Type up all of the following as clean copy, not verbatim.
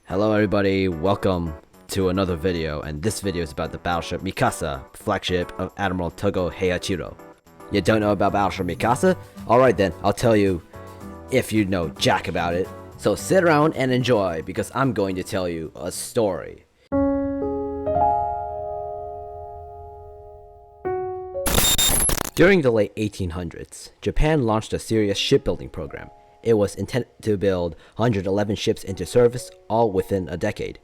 Hello everybody, welcome to another video, and this video is about the Battleship Mikasa, flagship of Admiral Togo Heihachiro. You don't know about Battleship Mikasa? Alright then, I'll tell you if you know jack about it. So sit around and enjoy, because I'm going to tell you a story. During the late 1800s, Japan launched a serious shipbuilding program. It was intended to build 111 ships into service, all within a decade.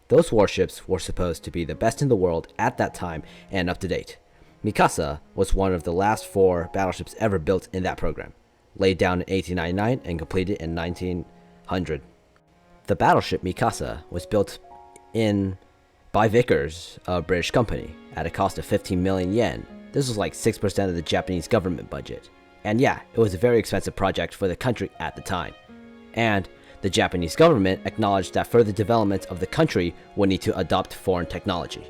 Those warships were supposed to be the best in the world at that time and up to date. Mikasa was one of the last 4 battleships ever built in that program, laid down in 1899 and completed in 1900. The battleship Mikasa was built by Vickers, a British company, at a cost of 15 million yen. This was like 6% of the Japanese government budget. And yeah, it was a very expensive project for the country at the time. And the Japanese government acknowledged that further development of the country would need to adopt foreign technology.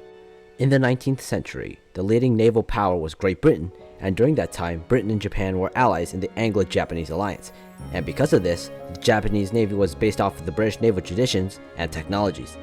In the 19th century, the leading naval power was Great Britain, and during that time, Britain and Japan were allies in the Anglo-Japanese alliance. And because of this, the Japanese Navy was based off of the British naval traditions and technologies.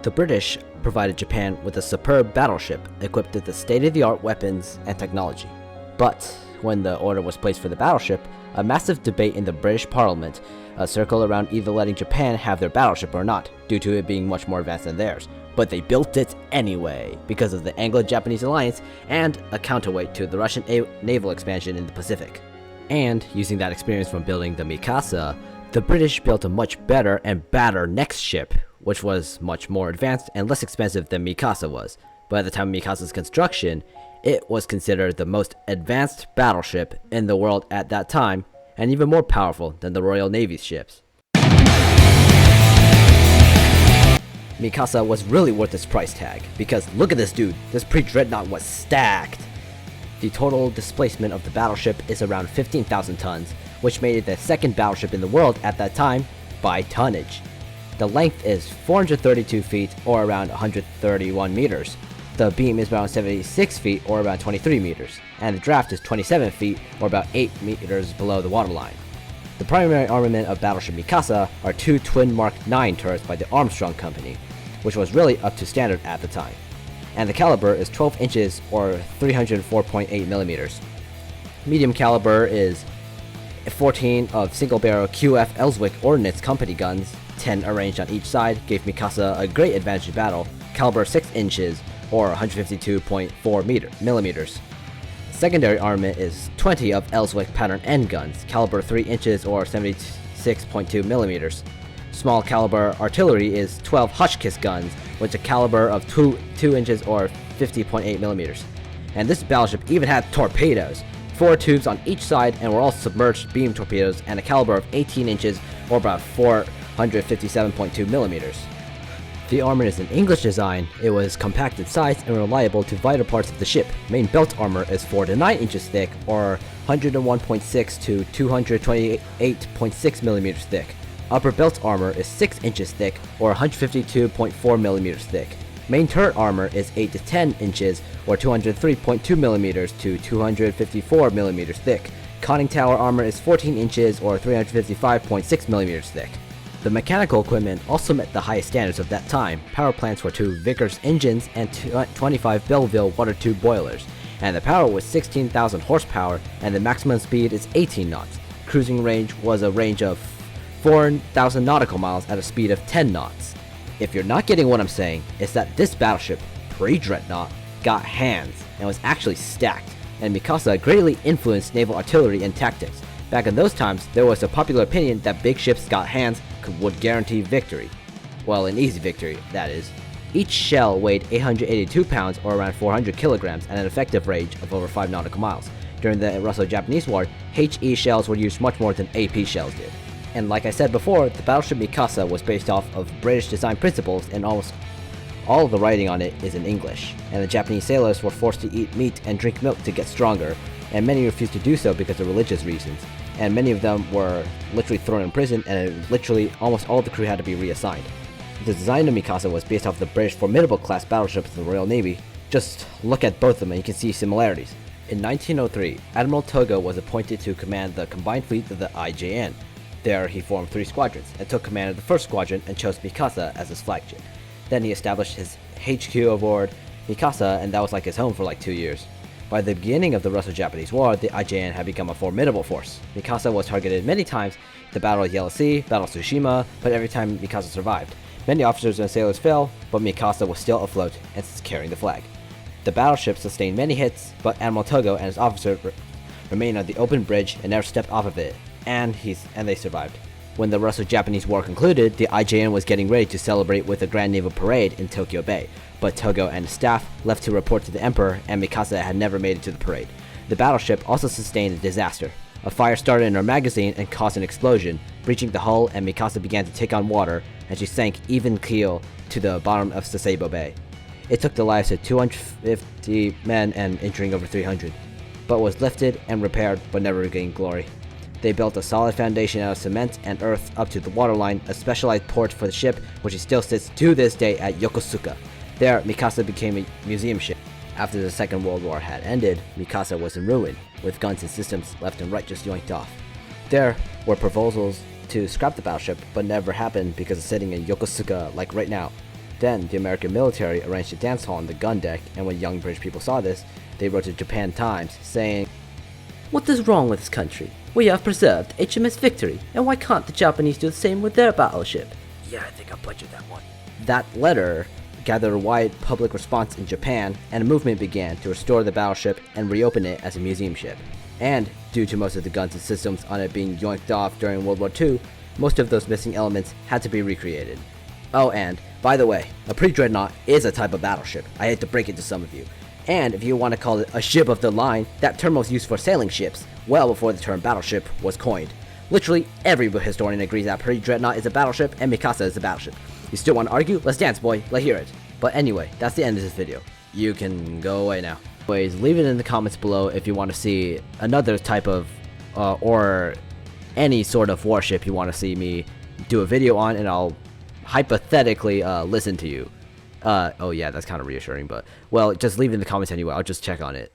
The British provided Japan with a superb battleship equipped with the state-of-the-art weapons and technology. But when the order was placed for the battleship, a massive debate in the British Parliament circled around either letting Japan have their battleship or not, due to it being much more advanced than theirs. But they built it anyway, because of the Anglo-Japanese alliance and a counterweight to the Russian naval expansion in the Pacific. And using that experience from building the Mikasa, the British built a much better and badder next ship, which was much more advanced and less expensive than Mikasa was. But at the time of Mikasa's construction, it was considered the most advanced battleship in the world at that time, and even more powerful than the Royal Navy's ships. Mikasa was really worth its price tag, because look at this dude, this pre-dreadnought was stacked. The total displacement of the battleship is around 15,000 tons, which made it the second battleship in the world at that time by tonnage. The length is 432 feet, or around 131 meters. The beam is around 76 feet, or about 23 meters, and the draft is 27 feet, or about 8 meters below the waterline. The primary armament of Battleship Mikasa are 2 twin Mark 9 turrets by the Armstrong Company, which was really up to standard at the time. And the caliber is 12 inches, or 304.8 millimeters. Medium caliber is 14 of single-barrel QF Ellswick Ordnance Company guns, 10 arranged on each side, gave Mikasa a great advantage in battle. Caliber 6 inches, or 152.4 millimeters. Secondary armament is 20 of Ellswick pattern end guns, caliber 3 inches or 76.2 millimeters. Small caliber artillery is 12 Hotchkiss guns with a caliber of 2 inches or 50.8 millimeters. And this battleship even had torpedoes, 4 tubes on each side, and were all submerged beam torpedoes, and a caliber of 18 inches or about 457.2 millimeters. The armor is an English design. It was compact in size and reliable to vital parts of the ship. Main belt armor is 4 to 9 inches thick, or 101.6 to 228.6 millimeters thick. Upper belt armor is 6 inches thick, or 152.4 millimeters thick. Main turret armor is 8 to 10 inches, or 203.2 millimeters to 254 millimeters thick. Conning tower armor is 14 inches, or 355.6 millimeters thick. The mechanical equipment also met the highest standards of that time. Power plants were 2 Vickers engines and 25 Belleville water tube boilers, and the power was 16,000 horsepower, and the maximum speed is 18 knots. Cruising range was a range of 4,000 nautical miles at a speed of 10 knots. If you're not getting what I'm saying, it's that this battleship, pre-dreadnought, got hands and was actually stacked, and Mikasa greatly influenced naval artillery and tactics. Back in those times, there was a popular opinion that big ships got hands would guarantee victory. Well, an easy victory, that is. Each shell weighed 882 pounds, or around 400 kilograms, at an effective range of over 5 nautical miles. During the Russo-Japanese War, HE shells were used much more than AP shells did. And like I said before, the Battleship Mikasa was based off of British design principles, and almost all of the writing on it is in English. And the Japanese sailors were forced to eat meat and drink milk to get stronger, and many refused to do so because of religious reasons. And many of them were literally thrown in prison, and literally almost all of the crew had to be reassigned. The design of Mikasa was based off the British formidable class battleships of the Royal Navy. Just look at both of them and you can see similarities. In 1903, Admiral Togo was appointed to command the combined fleet of the IJN. There he formed 3 squadrons and took command of the 1st squadron and chose Mikasa as his flagship. Then he established his HQ aboard Mikasa, and that was like his home for like 2 years. By the beginning of the Russo-Japanese War, the IJN had become a formidable force. Mikasa was targeted many times, the Battle of Yellow Sea, Battle of Tsushima, but every time Mikasa survived. Many officers and sailors fell, but Mikasa was still afloat and carrying the flag. The battleship sustained many hits, but Admiral Togo and his officers remained on the open bridge and never stepped off of it, and they survived. When the Russo-Japanese War concluded, the IJN was getting ready to celebrate with a grand naval parade in Tokyo Bay, but Togo and his staff left to report to the Emperor, and Mikasa had never made it to the parade. The battleship also sustained a disaster. A fire started in her magazine and caused an explosion, breaching the hull, and Mikasa began to take on water, and she sank even keel to the bottom of Sasebo Bay. It took the lives of 250 men and injuring over 300, but was lifted and repaired but never regained glory. They built a solid foundation out of cement and earth up to the waterline, a specialized port for the ship, which still sits to this day at Yokosuka. There, Mikasa became a museum ship. After the Second World War had ended, Mikasa was in ruin, with guns and systems left and right just yoinked off. There were proposals to scrap the battleship, but never happened because it's sitting in Yokosuka like right now. Then, the American military arranged a dance hall on the gun deck, and when young British people saw this, they wrote to Japan Times, saying, "What is wrong with this country? We have preserved HMS Victory, and why can't the Japanese do the same with their battleship?" Yeah, I think I butchered that one. That letter gathered a wide public response in Japan, and a movement began to restore the battleship and reopen it as a museum ship. And, due to most of the guns and systems on it being yoinked off during World War II, most of those missing elements had to be recreated. Oh, and, by the way, a pre-dreadnought is a type of battleship. I hate to break it to some of you. And if you want to call it a ship of the line, that term was used for sailing ships, well before the term battleship was coined. Literally every historian agrees that pre-dreadnought is a battleship and Mikasa is a battleship. You still want to argue? Let's dance, boy. Let's hear it. But anyway, that's the end of this video. You can go away now. Anyways, leave it in the comments below if you want to see another type of, or any sort of warship you want to see me do a video on, and I'll hypothetically listen to you. Oh yeah, that's kind of reassuring, but well, just leave it in the comments anyway. I'll just check on it.